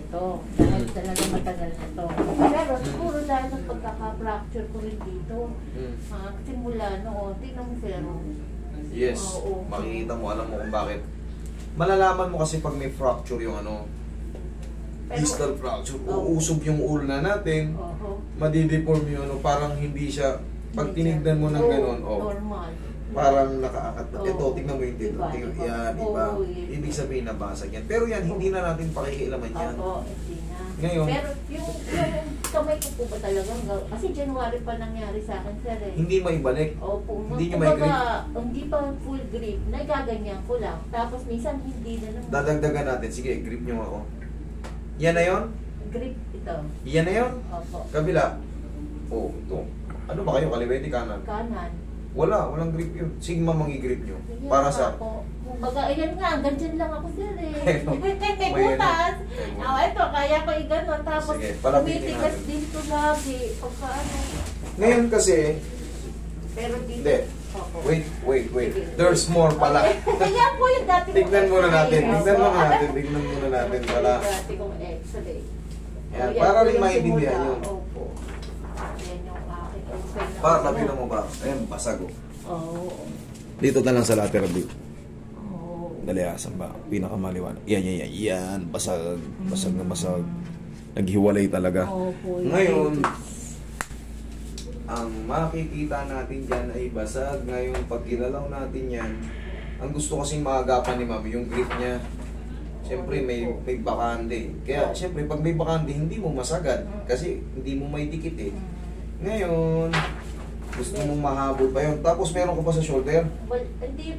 ito. Dahil talaga matagal na ito. Pero siguro dahil sa pagkaka-fracture ko rin dito. Simula noon, tingnan mo pero. Yes, makikita mo, alam mo kung bakit. Malalaman mo kasi pag may fracture yung ano, distal fracture, uusog yung ulna natin, madideform yung ano, parang hindi siya, pag tinignan mo ng gano'n, normal. Parang nakaangat na. Ito, tingnan mo yung dito. Yan, iba. Ibig sabihin nabasag yan. Pero yan, hindi na natin pakikialaman yan. Hindi na. Ngayon, pero yung kamay ko po ba talaga, kasi January pa nangyari sa akin, sir eh. Hindi maibalik. Opo. Hindi nyo may grip. Hindi pa full grip, nagaganyan ko lang. Tapos minsan hindi na naman. Dadagdagan natin. Sige, grip nyo ako. Yan na yun? Grip ito. Yan na yun? Opo. Kabila. Oh, ito. Ano ba kayo? Kaliwete kanan? Kanan. Walang grip yun. Sigma mangi-grip nyo. Ganyan Para sa... Baga, ayan nga, ganyan lang ako, sir eh. May May butas. Ito, kaya ko i-ganon. Tapos, sige, palapitin tumitigas natin. dito lagi. Pagka ano. Ngayon kasi... Pero dito... Hindi. Wait. There's more pala. Kaya po yung dati kong Tignan muna natin. x-ray. Tignan muna natin pala. Dati kong x-ray. Yan, para rin maintindihan yun. Opo. Yan yung aking x-ray na. Para lapitan mo ba? Ayan, basag oh. Oo. Dito na lang sa lateral view. Daliasan ba? Pinakamaliwan. Yan. Basag na basag. Naghiwalay talaga. Ngayon, ang makikita natin dyan ay basag. Ngayon, pag ginalaw natin yan, ang gusto kasing maagapan ni Mami, yung grip niya. Siyempre, may bakante. Kaya, siyempre, pag may bakante, hindi mo masagad. Kasi, hindi mo may dikit eh. Ngayon, gusto mong mahabol pa yun. Tapos, meron ko pa sa shoulder.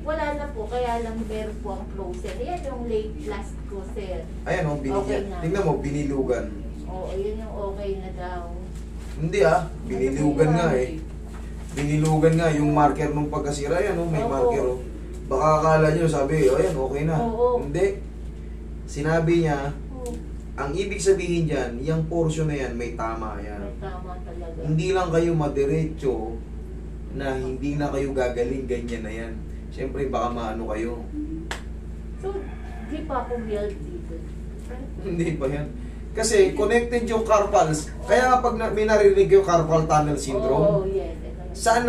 Wala na po. Kaya lang meron po ang closer. Yan yung late last ko, sir. Ayan o, binigyan. Okay, tingnan mo, binilugan. Oo, yun yung okay na daw. Hindi binilugan nga eh. Binilugan nga yung marker nung pagkasira. Ayan may marker oh. Baka akala nyo, sabi, ayan, okay na. Hindi. Sinabi niya, ang ibig sabihin dyan, yung portion na yan, may tama yan. May tama talaga. Hindi lang kayo madiretso na hindi na kayo gagaling, ganyan na yan. Siyempre, baka maano kayo. So, di pa ako build dito. Hindi pa yan. Kasi connected yung carpals. Kaya pag may naririnig yung carpal tunnel syndrome, yes. saan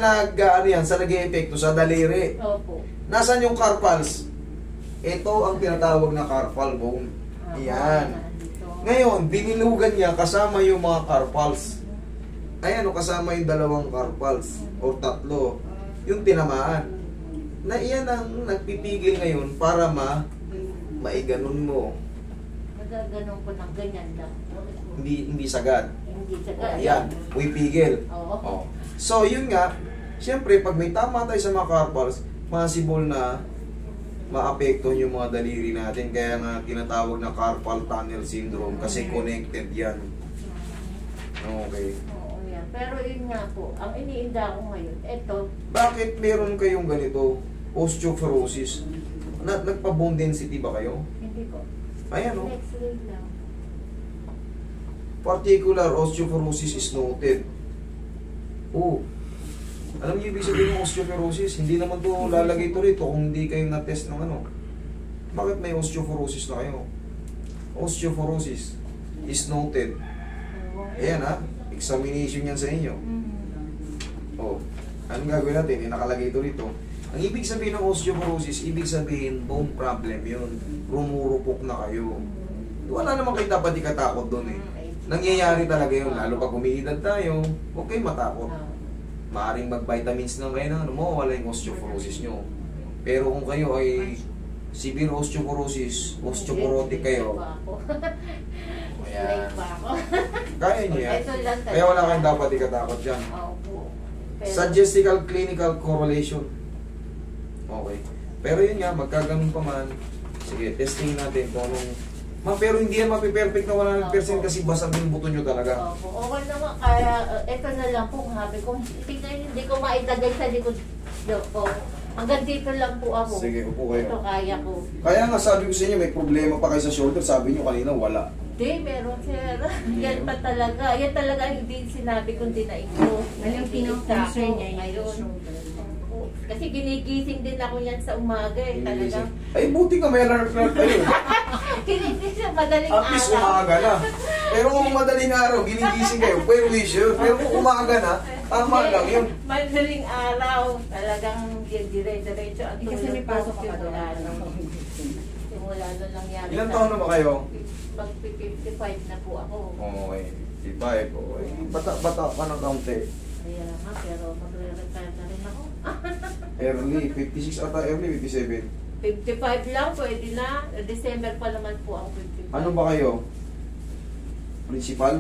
nag-e-epekto? Sa daliri. Opo. Nasaan yung carpals? Ito ang tinatawag na carpal bone. Yan. Ngayon, binilugan niya kasama yung mga carpals. Ayan kasama yung dalawang carpals o tatlo. Yung tinamaan. Na iyan ang nagpipigil ngayon para maiganon mo. Magaganon ko ng ganyan lang. Hindi sagad. Hindi sagad. Yan, pigil. Oo. So, yun nga, siyempre, pag may tama tayo sa mga carpals, possible na maapektuhan yung mga daliri natin. Kaya nga, tinatawag na carpal tunnel syndrome kasi connected yan. Okay. Oo, yan. Pero yun nga po, ang iniinda ko ngayon, eto. Bakit meron kayong ganito? Osteoporosis. Nagpa-bone density ba kayo? Hindi ko. Ayan X-ray lang. Particular osteoporosis is noted. Alam niyo ibig sabihin ng osteoporosis? Hindi naman to lalagay to rito kung hindi kayo na-test ng ano. Bakit may osteoporosis na kayo? Osteoporosis is noted. Ayan examination yan sa inyo. Anong gagawin natin? Nakalagay ito rito. Ang ibig sabihin ng osteoporosis, ibig sabihin bone problem yun. Rumurupok na kayo. Wala naman kayo dapat ikatakot doon eh. Nangyayari talaga yun. Lalo pag umiidad tayo, huwag kayong matakot. Maaring mag-vitamins lang kayo na mawawala yung osteoporosis nyo. Pero kung kayo ay severe osteoporosis, osteoporotic kayo, ayan. Kaya nyo yan. Kaya wala kayong dapat ikatakot dyan. Statistical clinical correlation. Okay. Pero yun nga, magkaganon pa man. Sige, testing natin kung anong... pero hindi yan mapiperfect na 100% kasi basag yung buto nyo talaga. Okay naman, kaya ito na lang po, sabi ko, hindi ko maitagay sa likod ko. Hanggang dito lang po ako. Sige, upo kayo. Ito kaya ko. Kaya nga sabi ko sa inyo, may problema pa kayo sa shoulder. Sabi nyo kanina, wala. Hindi, meron sir. Yan pa talaga. Yan talaga hindi sinabi kong dinaig ko. Anong pinang-concern niya yung shoulder? Kasi ginigising din ako yan sa umaga eh. Talagang Ay, buti ka may alarm clock kayo. ginigising sa madaling At least araw. umaga na. Pero kung madaling araw, ginigising kayo, pwede yun. Pero kung umaga na, tama lang yun. Madaling araw. Talagang dire-diretso ang Kasi tulog may pasok ko. ka pa doon. Simula nun nangyari. Ilan taon na ba kayo? Mag-55 na po ako. Okay, 55. Okay. Bata ka ng kaunti. Kaya nga, pero magre-retire na rin ako. Early, 56 ata, early 57. 55 lang, pwede na. December pa naman po ako 55. Ano ba kayo? Principal?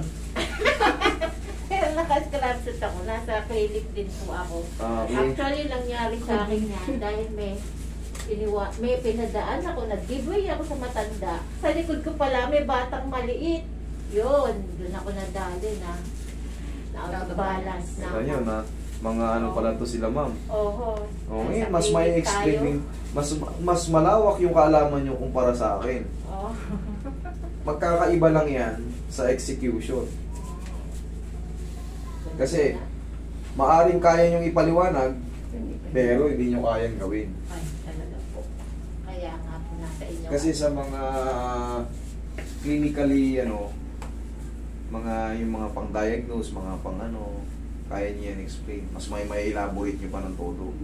Pero naka-scrapshot ako. Nasa clinic din po ako. Okay. Actually, nangyari sa akin yan dahil may pinadaan ako. Nag-giveaway ako sa matanda. Sa likod ko pala may batang maliit. Yun, doon ako nadali na out of balance na Ito yun ha. Mga ano pala to sila ma'am. Oho. Oo, Nasa mas clinic may tayo. explaining. Mas malawak yung kaalaman nyo kumpara sa akin. Oh. Magkakaiba lang yan sa execution. Kasi, maaring kaya nyong ipaliwanag, pero hindi nyo kayang gawin. Ay, talaga po. Kaya nga po nasa inyo. Kasi sa mga clinically, yung mga pang-diagnose, mga pang-ano, kaya niya yan explain. Mas may elaborate nyo pa ng todo.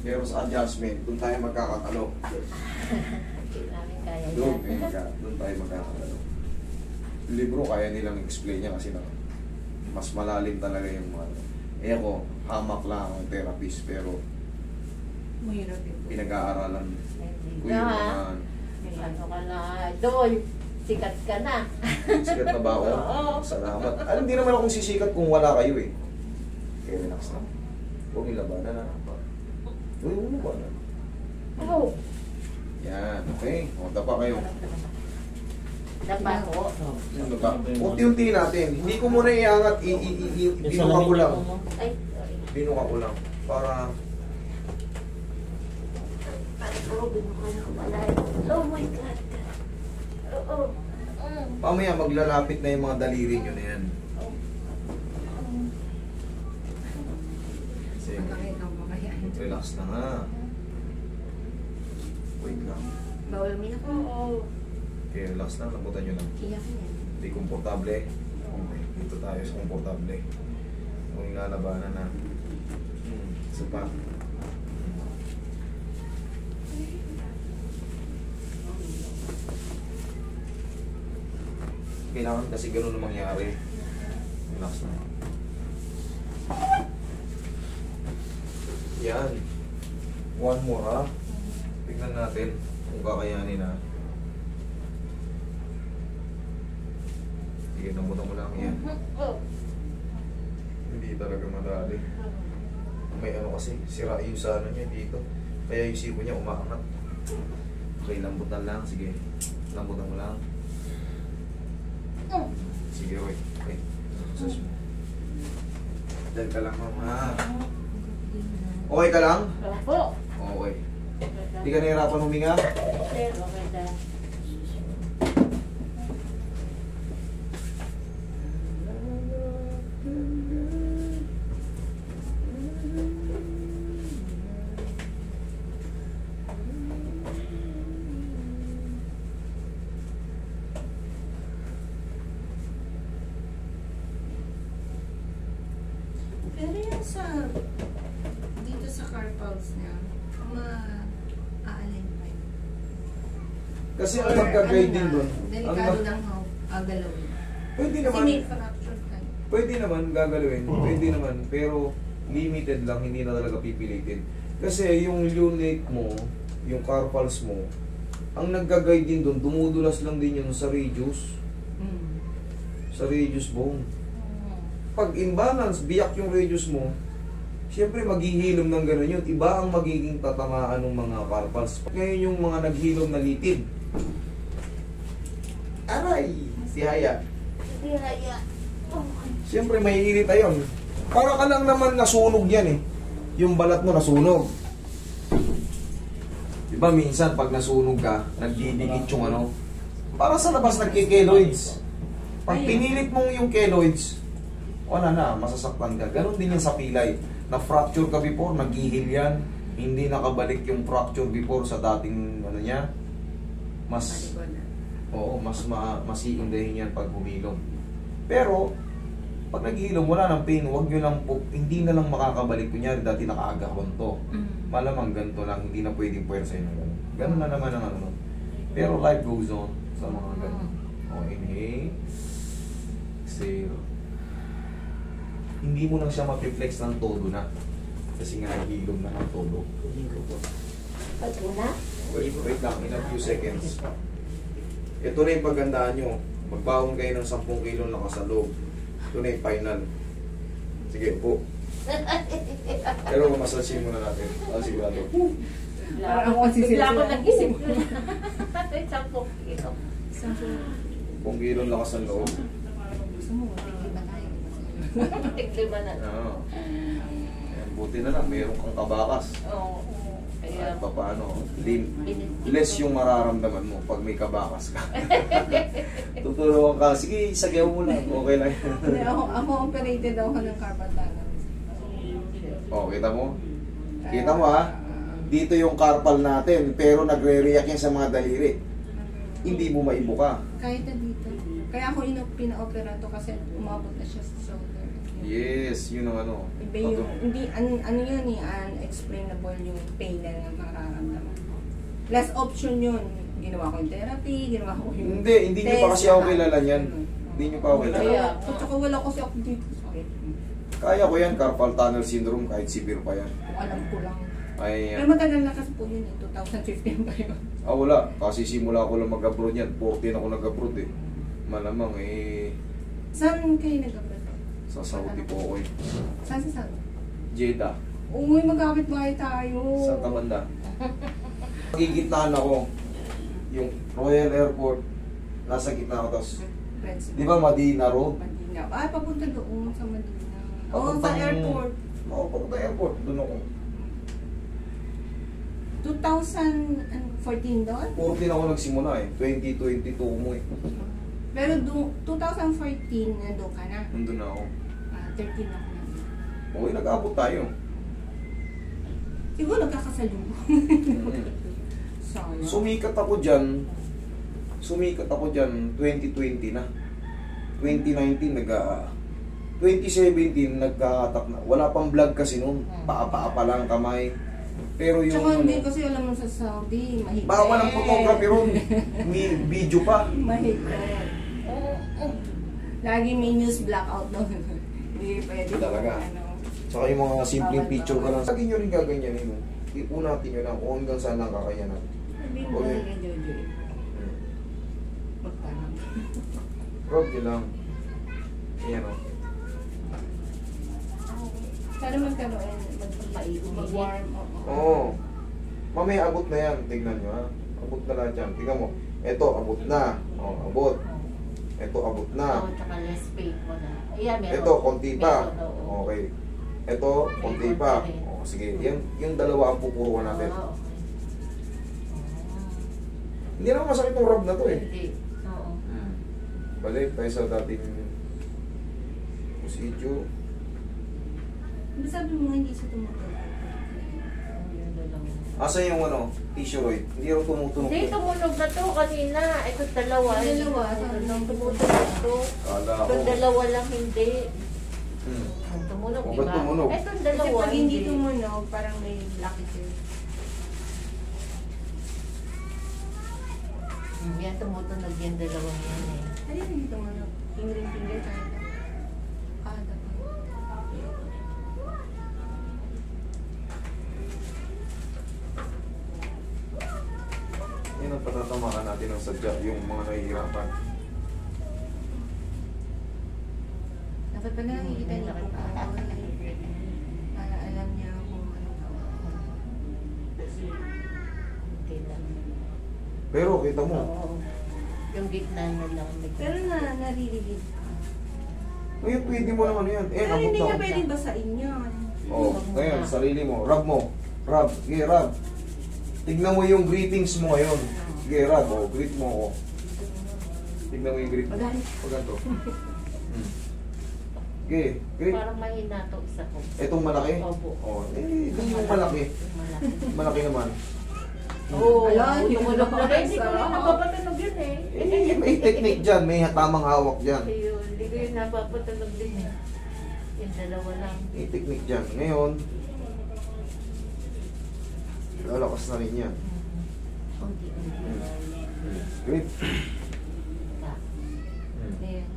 Pero sa adjustment, doon tayo magkakatalo. Hindi namin kaya Doon yan. tayo magkakatalo. Yung libro, kaya nilang explain niya kasi mas malalim talaga yung mga. Eh ako, hamak lang ang therapist, pero Mahirap yun. pinag-aaralan ko Hindi yung na. mga Ano ka na, idol. Sikat ka na. sikat na ba ako? Oo. Salamat. Alam, hindi naman akong sisikat kung wala kayo eh. Okay, relax lang. Huwag nilabanan na. Huwag nilabanan. Oh, Yan, okay. O, tapa kayo. dapa ko. Ano ba? Unti-unti natin. Hindi ko muna iangat. Binuka ko lang. Ay, sorry. Binuka ko lang. Para Ay, oh, binukan ko pala. Oh my God. Oo. mamaya maglalapit na yung mga daliri nyo na yan. Sige. Nakakita mo kaya. Relax na nga. Wait lang. Bawal mo na po. Oo. Okay, relax lang. Lambutan nyo lang. Iyak yan. Hindi komportable. Okay, dito tayo sa komportable. Kung lalabanan na. Isa pa. Kailangan kasi ganun na mangyari. Relax na. Yan. One more ha. Tignan natin kung kakayanin na. Sige, namutan mo lang yan. Oh. Hindi talaga madali. May ano kasi, sira yung sa ano niya dito. Kaya yung sipo niya umaangat. Okay, lambutan lang. Sige, lambutan mo lang. Sige, wait. Okay. Sus mo. Diyan ka lang, mama. Okay ka lang? Opo. Okay. Hindi ka nahirapan huminga? Sir, okay na. Pero yan dito sa carpals niya, ma-aalin pa yun. Kasi ang magka-guide din doon. Delikado lang galawin. Pwede Kasi naman. may fracture ka. Pwede naman gagalawin, pwede naman, pero limited lang, hindi na talaga pipilitin. Kasi yung lunate mo, yung carpals mo, ang nagga-guide din doon, dumudulas lang din yun sa radius, sa radius bone. Pag imbalance, biyak yung radius mo, siyempre maghihilom ng gano'n yun. Iba ang magiging tatamaan ng mga carpals. Ngayon yung mga naghilom na litid. Aray! Si Haya. Hindi haya. Oh, Siyempre may irita yun. Para ka lang naman nasunog yan eh. Yung balat mo nasunog. Diba minsan pag nasunog ka, nagdidikit yung ano. Para sa labas nagkikeloids. Pag pinilit mong yung keloids, wala na, masasaktan ka. Ganon din yan sa pilay. Na-fracture ka before, nag-heal yan. Hindi nakabalik yung fracture before sa dating ano niya. Mas, oo, mas iindahin yan pag humilom. Pero, pag naghihilom, wala ng pain, huwag nyo lang po, hindi na lang makakabalik. Kunyari, dati nakaagahon to. Malamang ganito lang, hindi na pwedeng puwersa yun. Ganon na naman ang ano. Pero life goes on sa mga ganon. O, inhale. Exhale. Hindi mo lang siya ma-reflex ng todo na. Kasi nga naghihilom na ng todo. Pag una? Wait lang, in a few seconds. Ito na yung pagandaan nyo. Magbawang kayo ng 10 kilo lakas sa loob. Ito na yung final. Sige po. Pero masasin muna natin. Sigurado. Bigla ako nag-isip ko na. 10 kilo. 10 kilo lakas sa loob. Gusto mo, tigil na tayo. Tiglima na. Oo. Ayan, buti na lang, mayroon kang kabakas. Oo. Kaya, Kahit pa paano, less yung mararamdaman mo pag may kabakas ka. Tutulungan ka, sige, sagyaw mo lang, okay lang. Hindi, ako operated ako ng carpal tunnel. O, kita mo? Kita mo ha? Dito yung carpal natin, pero nagre-react yan sa mga daliri. Hindi mo maibuka. Kahit na dito. Kaya ako pina-opera to kasi umabot na siya sa shoulder. Yes, yun ang ano. Iba yung, hindi, ano yun eh, unexplainable yung pain na mararamdaman. Last option yun. Ginawa ko yung therapy, ginawa ko yung Hindi nyo pa kasi ako kilala niyan. Hindi nyo pa ako kilala. Kaya, At saka wala kasi ako dito. Sakit. Kaya ko yan, carpal tunnel syndrome, kahit severe pa yan. Kung alam ko lang. Ay, Pero matagal na kasi po yun, 2015 pa yun. wala. Kasi simula ko lang mag-abroad yan. 14 ako nag-abroad eh. Malamang eh, Saan kayo nag-abroad? sa Saudi po ako eh. Saan sa Saudi? Jeddah. Uy, magkakapit bahay tayo. Saan ka banda? Magigitnaan ako. Yung Royal Airport, nasa gitna ako. Tapos, Friends. di ba Madina Road? Madina. Ay, papunta doon sa Madina. Oo, sa Papuntang- airport. Oo, papunta airport. Doon ako. 2014 doon? 14 ako nagsimula eh. 2022 mo eh. Pero 2014, nandun ka na. Nandun na ako. 13 ako na. Okay, nag-abot tayo. Siguro nagkakasalubong. Sayang. Sumikat ako dyan 2020 na. 2019 2017 nagka-attack na. Wala pang vlog kasi noon. Paa-paa pa lang kamay. Pero yung Tsaka hindi kasi alam mo sa Saudi, mahigpit. bawal ang photography ron. May video pa. Mahigpit. Lagi may news blackout doon. Hindi pwede. Talaga. Tsaka yung mga simpleng picture ka lang. Lagi nyo rin gaganyanin mo. Ipunatin nyo lang kung hanggang saan lang kakayanan. Hindi mo Okay. talaga, Jojo. Magparang. Rub nyo lang. Ayan o. Sana magkaroon, mag-warm. Oo. Mamaya abot na yan. Tignan nyo ha. Abot na lahat yan. Tignan mo. Ito, abot na. O, abot. Ito, abot na. Oo, tsaka less pain mo na. Ayan, meron. Ito, konti pa. Meron, oo. Okay. Ito, konti pa. O, sige. Yung dalawa ang pupuruan natin. Oo, okay. Hindi naman masakit yung rub na to eh. Hindi. Oo. Balik tayo sa dating procedure. Ano sabi mo hindi siya tumutuloy? Yun na lang. Asa yung ano, tissue roid? Hindi rin tumutunog. Hindi, tumunog na to kanina. Ito dalawa. Dalawa. Tumunog to. Kala ko. Ito dalawa lang hindi. Hmm. Tumunog, O, di ba't ba? tumunog? Ito Kasi dalawa pag hindi tumunog, parang may lucky siya. Yan, tumutunog yan dalawang yan eh. Ano yung hindi tumunog? Finger tayo. Dapat. Yan ang patatamaan natin ng sadya, yung mga nahihirapan. Dapat pala nakikita niyo po ako. Para alam niya kung ano gawin. Okay lang. Pero kita mo, Oo. Yung gitna na lang. Pero naririnig ka. ngayon pwede mo naman yan. Pero Abot hindi na ka ako. pwedeng basain yan. Oh, ngayon, sarili mo. Rub mo. Rub. Sige, rub. Tignan mo yung greetings mo ngayon. Sige, rub. Oh, greet mo ako. Tignan mo yung greet mo. Magalit. Pag ganito. Hmm. Okay. Okay. Parang mahina to isa ko. Itong malaki? Opo. Oh, hindi yung malaki. Yung malaki. Malaki naman. Oo, Ala, yung yung ulog na rin. Hindi ko sarap. rin napapatunog yun eh. May technique dyan. May tamang hawak dyan. Ayun, hindi ko yun napapatunog din eh. Yung dalawa lang. May technique dyan. Ngayon, lalakas na rin yan. Great. Ayun.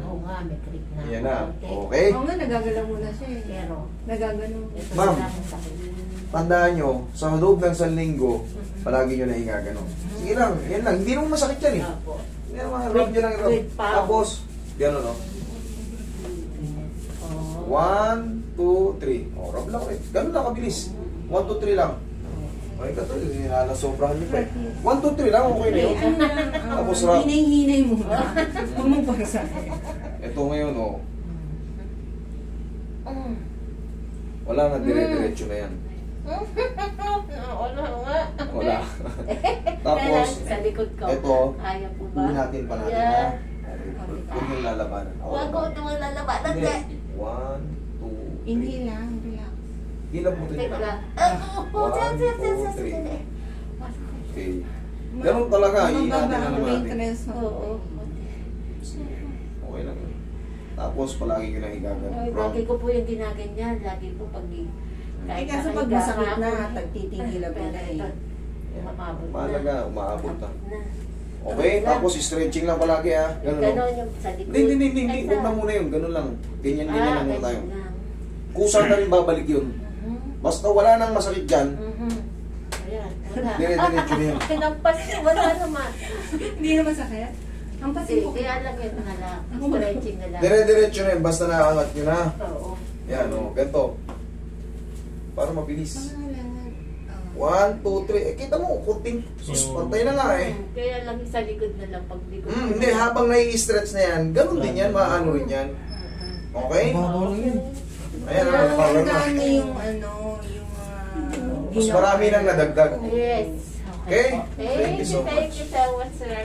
Oo nga, may creep na. Yan na. konti. Okay. Oo nga, nagagalaw muna siya eh. Pero, Nagagalaw. ito Ma'am. lang ang sakit. Tandaan nyo, sa loob ng 1 linggo, palagi nyo na hingagano. Sige lang, yan lang. Hindi naman masakit yan eh. Opo. Hindi naman, rub nyo lang, rub. With power. Tapos, gano'n no? Oo. 1, 2, 3. O, rub lang ulit. Gano'n lang kabilis. 1, 2, 3 lang. Okay ka to, nalasobrahan nyo pa eh. 1, 2, 3 lang, okay na yun. Tapos rub. Hinay-hinay mo. Huwag mong pasahin. Ito ngayon, oh. Wala na, dire-diretso na yan. Wala nga. Wala. Tapos, sa likod ko. ito, Kaya po ba? Buhatin pa natin, Yeah. ha? Huwag yung lalabanan. Huwag ko ito lalabanan. Hindi. 1, 2, 3. Inhale lang, relax. Ilang mo din lang. One, 1, 2, 3. Okay. Ganun talaga, Ano ba iinatin ba na ang naman main natin. stress mo? Oo. Okay lang yun. Tapos, palagi ko na igagano. Ay, lagi ko po yung ginaganyan. Lagi po pag Eh, kaso pag masakit na, tagtitigil na eh. Umabot na. Mahalaga, umaabot na. Okay, tapos stretching lang palagi ha. Ganun. Ganon No? yung sa likod. Hindi. Ay, Huwag na sa- muna yun. Ganun lang. Ganyan lang muna tayo. ganyan lang. Kusa na rin babalik yun. Basta wala nang masakit dyan, Ayan, wala. dire-diretso na yun. Kinampas niya, wala naman. Hindi na masakit? Ang Kasi, pasin ko. kaya lang yun na lang. Stretching na lang. Dire-diretso na yun. Basta nakaangat nyo na. Oo. Yan o, ganito. Para mabilis. Pangalangan. 1, 2, 3. Eh, kita mo, kunting sus, pantay na nga eh. Kaya lang sa likod na lang pag likod. Hindi, habang nai-stretch na yan, ganun din yan, maaanoin yan. Okay? Ayan na, Ang power na. dami yung ano, yung Mas marami nang nadagdag. Yes. Okay? Thank you so much, sir.